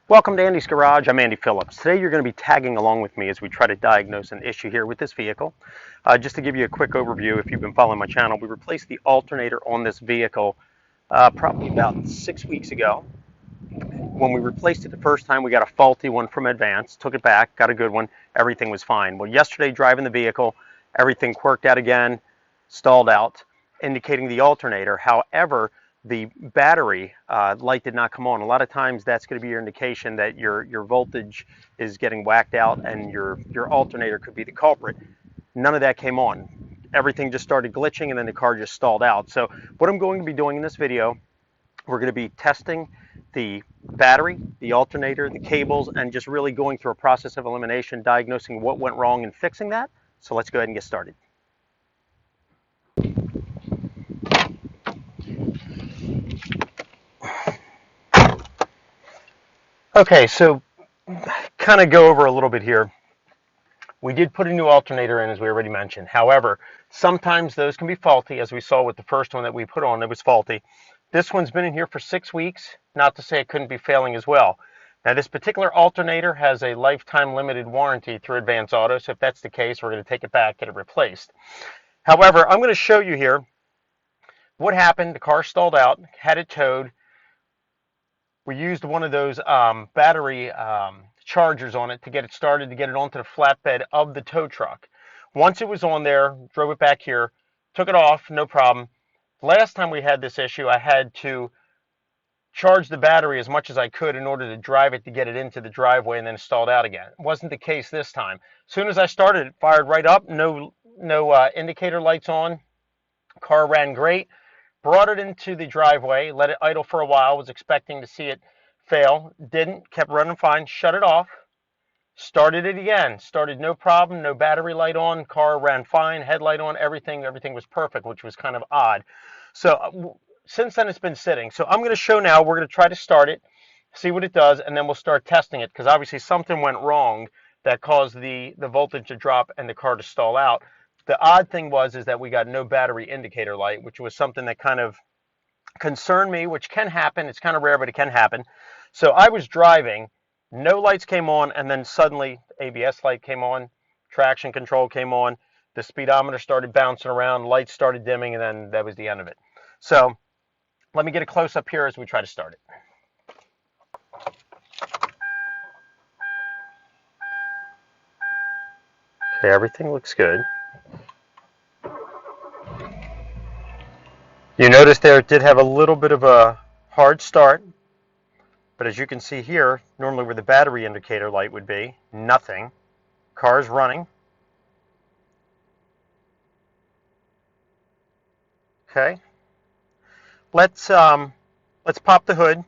Welcome to Andy's Garage. I'm Andy Phillips. Today you're going to be tagging along with me as we try to diagnose an issue here with this vehicle. Just to give you a quick overview, if you've been following my channel, we replaced the alternator on this vehicle probably about 6 weeks ago. When we replaced it the first time, we got a faulty one from Advance, took it back, got a good one, everything was fine. Well, yesterday driving the vehicle, everything quirked out again, stalled out, indicating the alternator. However, the battery light did not come on. A lot of times that's going to be your indication that your voltage is getting whacked out and your alternator could be the culprit. None of that came on. Everything just started glitching and then the car just stalled out. So what I'm going to be doing in this video, we're going to be testing the battery, the alternator, the cables, and just really going through a process of elimination, diagnosing what went wrong and fixing that. So let's go ahead and get started. Okay, so kind of go over a little bit here. We did put a new alternator in, as we already mentioned. However, sometimes those can be faulty, as we saw with the first one that we put on that was faulty. This one's been in here for 6 weeks, not to say it couldn't be failing as well. Now, this particular alternator has a lifetime limited warranty through Advance Auto, so if that's the case, we're going to take it back, get it replaced. However, I'm going to show you here what happened. The car stalled out, had it towed. We used one of those battery chargers on it to get it started, to get it onto the flatbed of the tow truck. Once it was on there, drove it back here, took it off, no problem. Last time we had this issue, I had to charge the battery as much as I could in order to drive it to get it into the driveway and then it stalled out again. It wasn't the case this time. As soon as I started, it fired right up, no indicator lights on. Car ran great. Brought it into the driveway, let it idle for a while, was expecting to see it fail, didn't, kept running fine, shut it off, started it again, started no problem, no battery light on, car ran fine, headlight on, everything was perfect, which was kind of odd. So since then it's been sitting. So I'm going to show now, we're going to try to start it, see what it does, and then we'll start testing it, because obviously something went wrong that caused the voltage to drop and the car to stall out. The odd thing is that we got no battery indicator light, which was something that kind of concerned me, which can happen. It's kind of rare, but it can happen. So I was driving, no lights came on, and then suddenly ABS light came on, traction control came on, the speedometer started bouncing around, lights started dimming, and then that was the end of it. So let me get a close-up here as we try to start it. Okay, everything looks good. You notice there it did have a little bit of a hard start, but as you can see here, normally where the battery indicator light would be, nothing. Car's running. Okay. Let's pop the hood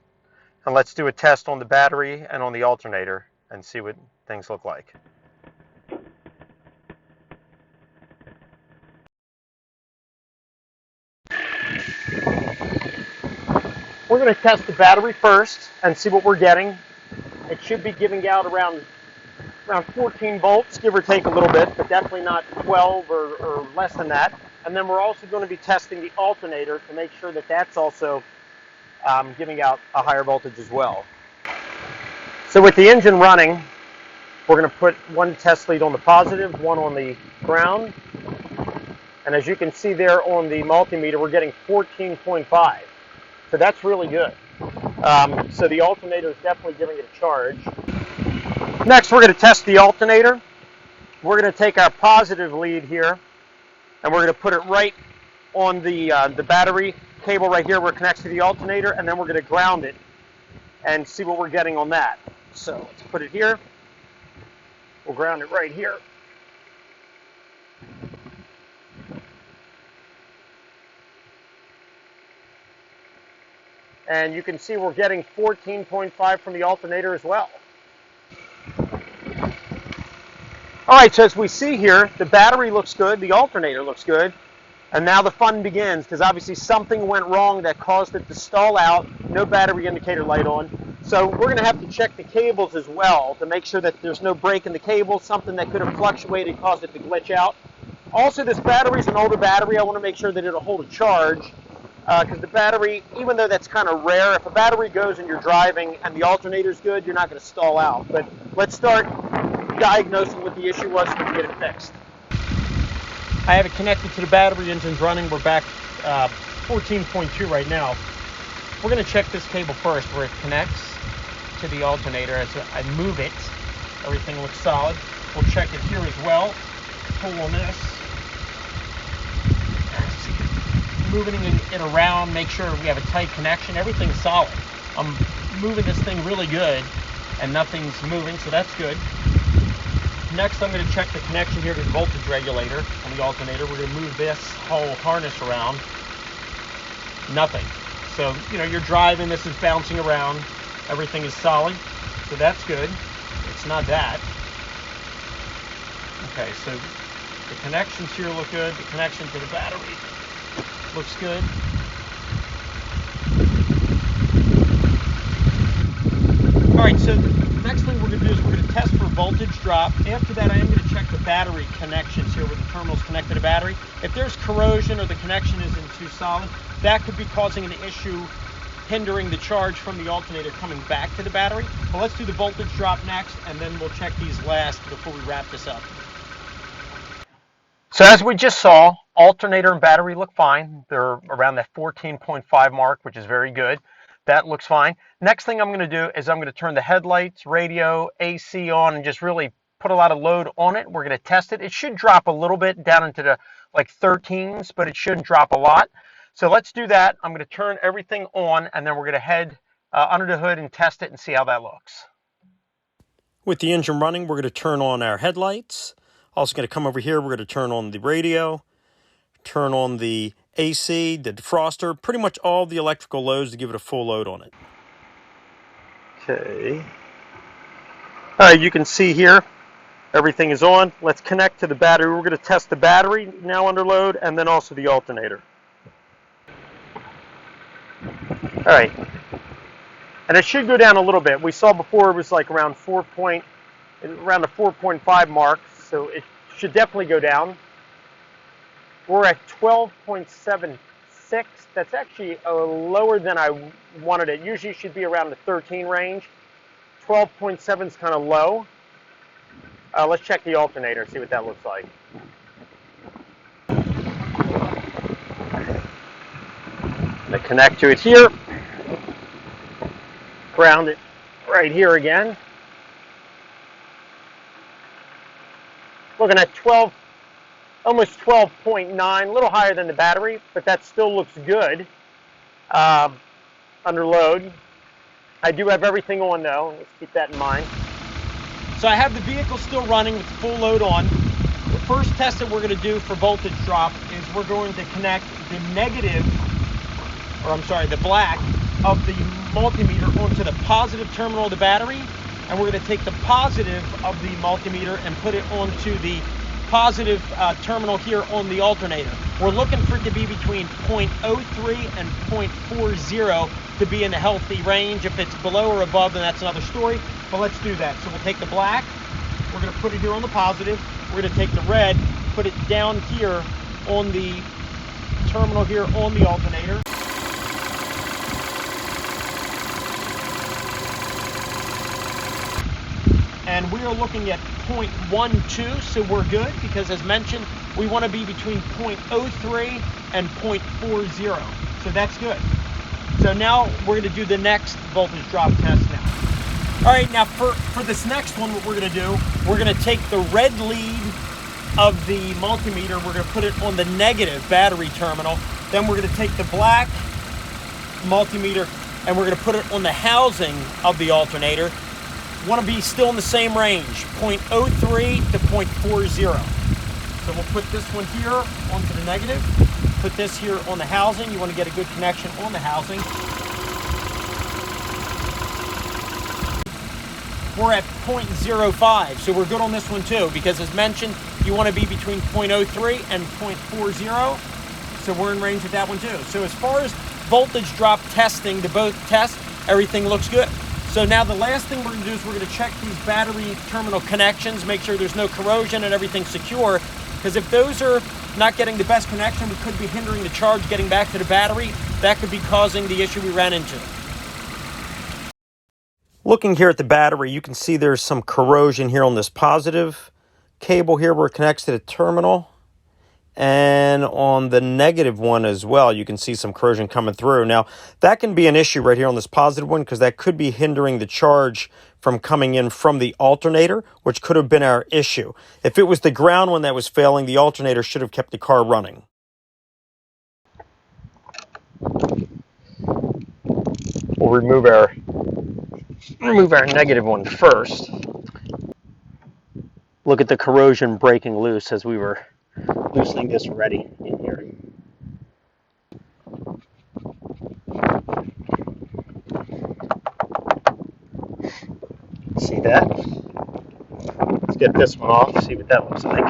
and let's do a test on the battery and on the alternator and see what things look like. We're going to test the battery first and see what we're getting. It should be giving out around 14 volts, give or take a little bit, but definitely not 12 or less than that. And then we're also going to be testing the alternator to make sure that that's also giving out a higher voltage as well. So with the engine running, we're going to put one test lead on the positive, one on the ground. And as you can see there on the multimeter, we're getting 14.5. So that's really good. So the alternator is definitely giving it a charge. Next, we're going to test the alternator. We're going to take our positive lead here, and we're going to put it right on the battery cable right here where it connects to the alternator, and then we're going to ground it and see what we're getting on that. So let's put it here. We'll ground it right here. And you can see we're getting 14.5 from the alternator as well. All right, so as we see here, the battery looks good, the alternator looks good, and now the fun begins, because obviously something went wrong that caused it to stall out, no battery indicator light on. So we're going to have to check the cables as well to make sure that there's no break in the cable, something that could have fluctuated, caused it to glitch out. Also, this battery is an older battery. I want to make sure that it'll hold a charge. because the battery, even though that's kind of rare, if a battery goes and you're driving and the alternator's good, you're not going to stall out. But let's start diagnosing what the issue was so we can get it fixed. I have it connected to the battery, engine's running. We're back 14.2 right now. We're going to check this cable first where it connects to the alternator. As I move it, everything looks solid. We'll check it here as well. Pull on this. Moving it around, make sure we have a tight connection. Everything's solid. I'm moving this thing really good and nothing's moving, so that's good. Next, I'm going to check the connection here to the voltage regulator on the alternator. We're going to move this whole harness around. Nothing. So, you're driving, this is bouncing around. Everything is solid, so that's good. It's not that. Okay, so the connections here look good. The connection to the battery looks good. All right, so the next thing we're going to do is we're going to test for voltage drop. After that, I am going to check the battery connections here where the terminals connect to the battery. If there's corrosion or the connection isn't too solid, that could be causing an issue hindering the charge from the alternator coming back to the battery. But let's do the voltage drop next, and then we'll check these last before we wrap this up. So as we just saw, alternator and battery look fine. They're around that 14.5 mark, which is very good. That looks fine. Next thing I'm going to do is I'm going to turn the headlights, radio, AC on, and just really put a lot of load on it. We're going to test it. It should drop a little bit down into the 13s, but it shouldn't drop a lot. So let's do that. I'm going to turn everything on, and then we're going to head under the hood and test it and see how that looks. With the engine running, we're going to turn on our headlights. Also going to come over here, we're going to turn on the radio, turn on the AC, the defroster, pretty much all the electrical loads to give it a full load on it. Okay. All right, you can see here, everything is on. Let's connect to the battery. We're going to test the battery now under load and then also the alternator. All right. And it should go down a little bit. We saw before it was like around around the 4.5 mark. So it should definitely go down. We're at 12.76. That's actually lower than I wanted it. Usually it should be around the 13 range. 12.7 is kind of low. Let's check the alternator and see what that looks like. I'm going to connect to it here. Ground it right here again. Looking at 12, almost 12.9, a little higher than the battery, but that still looks good under load. I do have everything on though, let's keep that in mind. So I have the vehicle still running with the full load on. The first test that we're going to do for voltage drop is we're going to connect the the black of the multimeter onto the positive terminal of the battery. And we're going to take the positive of the multimeter and put it onto the positive terminal here on the alternator. We're looking for it to be between 0.03 and 0.40 to be in a healthy range. If it's below or above, then that's another story. But let's do that. So we'll take the black, we're going to put it here on the positive. We're going to take the red, put it down here on the terminal here on the alternator. And we are looking at 0.12, so we're good because, as mentioned, we want to be between 0.03 and 0.40. So that's good. So now we're going to do the next voltage drop test now. All right, now for this next one, what we're going to do, we're going to take the red lead of the multimeter, we're going to put it on the negative battery terminal. Then we're going to take the black multimeter and we're going to put it on the housing of the alternator. Want to be still in the same range, 0.03 to 0.40. So we'll put this one here onto the negative, put this here on the housing. You want to get a good connection on the housing. We're at 0.05, so we're good on this one too, because as mentioned, you want to be between 0.03 and 0.40, so we're in range with that one too. So as far as voltage drop testing, to both tests, everything looks good. So now the last thing we're going to do is we're going to check these battery terminal connections, make sure there's no corrosion and everything's secure, because if those are not getting the best connection, we could be hindering the charge getting back to the battery. that could be causing the issue we ran into. Looking here at the battery, you can see there's some corrosion here on this positive cable here where it connects to the terminal. And on the negative one as well, you can see some corrosion coming through. Now, that can be an issue right here on this positive one because that could be hindering the charge from coming in from the alternator, which could have been our issue. If it was the ground one that was failing, the alternator should have kept the car running. We'll remove our negative one first. Look at the corrosion breaking loose as we were loosening this already in here. See that? Let's get this one off, see what that looks like.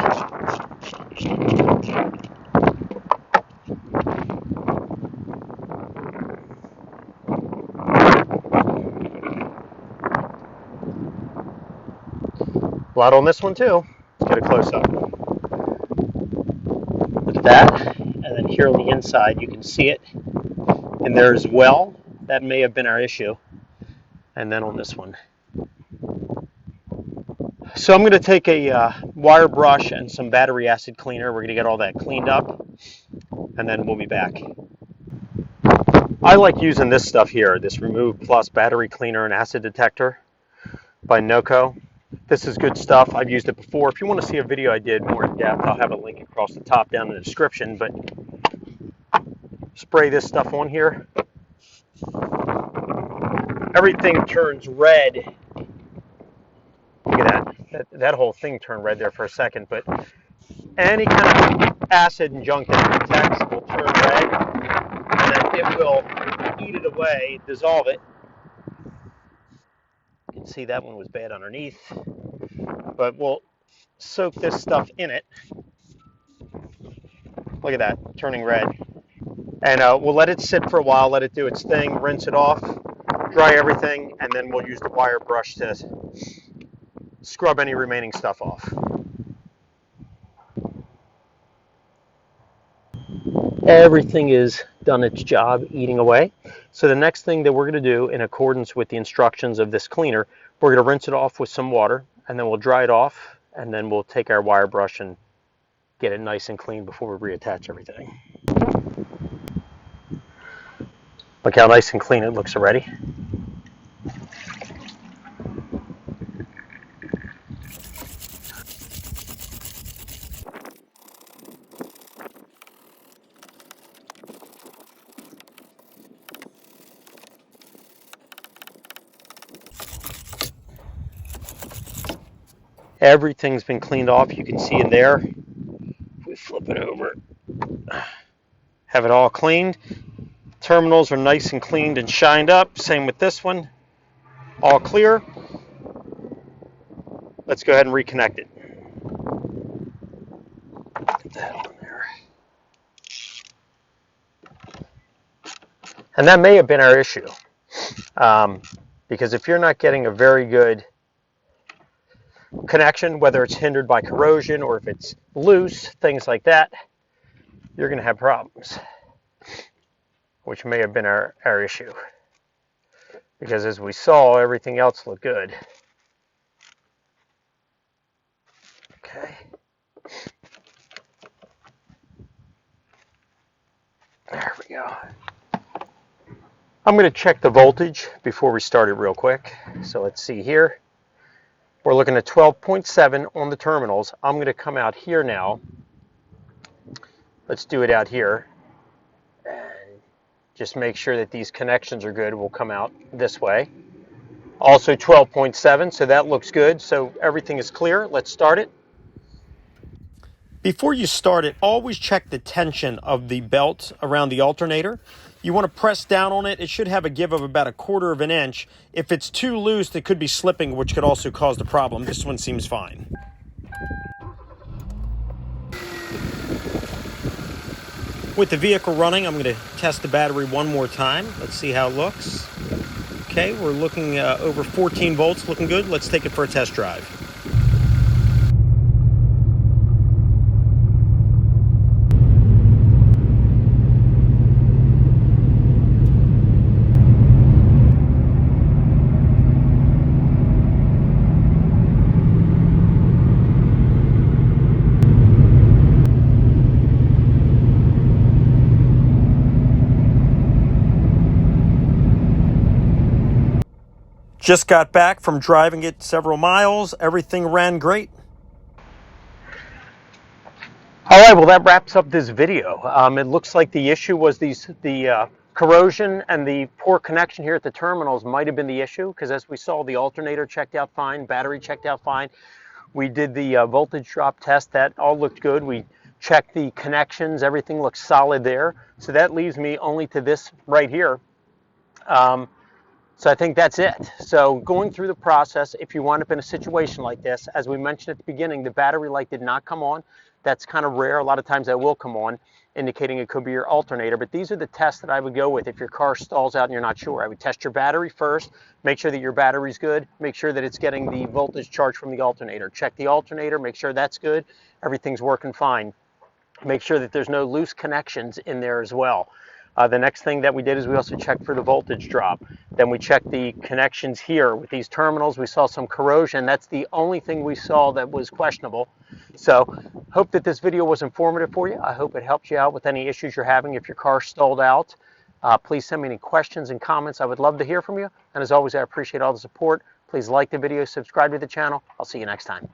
Blood on this one too. Let's get a close up. Look at that. And then here on the inside, you can see it. And there as well. That may have been our issue. And then on this one. So I'm going to take a wire brush and some battery acid cleaner. We're going to get all that cleaned up. And then we'll be back. I like using this stuff here. This Remove Plus battery cleaner and acid detector by Noco. This is good stuff. I've used it before. If you want to see a video I did more in depth, I'll have a link across the top down in the description. But spray this stuff on here. Everything turns red. Look at that. That whole thing turned red there for a second. But any kind of acid and junk that it detects will turn red. And then it will eat it away, dissolve it. You can see that one was bad underneath. But we'll soak this stuff in it. Look at that, turning red. And we'll let it sit for a while, let it do its thing, rinse it off, dry everything, and then we'll use the wire brush to scrub any remaining stuff off. Everything is done its job eating away. So the next thing that we're going to do in accordance with the instructions of this cleaner, we're going to rinse it off with some water and then we'll dry it off and then we'll take our wire brush and get it nice and clean before we reattach everything. Look how nice and clean it looks already. Everything's been cleaned off. You can see in there. If we flip it over, have it all cleaned. Terminals are nice and cleaned and shined up. Same with this one. All clear. Let's go ahead and reconnect it. Get that on there. And that may have been our issue. Because if you're not getting a very good connection, whether it's hindered by corrosion or if it's loose, things like that, you're going to have problems, which may have been our issue. Because as we saw, everything else looked good. Okay. There we go. I'm going to check the voltage before we start it real quick. So let's see here. We're looking at 12.7 on the terminals. I'm going to come out here now. Let's do it out here. And just make sure that these connections are good. We'll come out this way. Also 12.7, so that looks good. So everything is clear. Let's start it. Before you start it, always check the tension of the belt around the alternator. You want to press down on it. It should have a give of about 1/4 of an inch. If it's too loose, it could be slipping, which could also cause the problem. This one seems fine. With the vehicle running, I'm going to test the battery one more time. Let's see how it looks. Okay, we're looking over 14 volts, looking good. Let's take it for a test drive. Just got back from driving it several miles. Everything ran great. All right, well, that wraps up this video. It looks like the issue was the corrosion and the poor connection here at the terminals might have been the issue, because as we saw, the alternator checked out fine, battery checked out fine. We did the voltage drop test. That all looked good. We checked the connections. Everything looks solid there. So that leaves me only to this right here. So I think that's it. So going through the process, if you wind up in a situation like this, as we mentioned at the beginning, the battery light did not come on. That's kind of rare. A lot of times that will come on, indicating it could be your alternator. But these are the tests that I would go with if your car stalls out and you're not sure. I would test your battery first, make sure that your battery's good, make sure that it's getting the voltage charge from the alternator. Check the alternator, make sure that's good, everything's working fine. Make sure that there's no loose connections in there as well. The next thing that we did is we also checked for the voltage drop. Then we checked the connections here with these terminals. We saw some corrosion. That's the only thing we saw that was questionable. So hope that this video was informative for you. I hope it helped you out with any issues you're having if your car stalled out. Please send me any questions and comments. I would love to hear from you. And as always, I appreciate all the support. Please like the video, subscribe to the channel. I'll see you next time.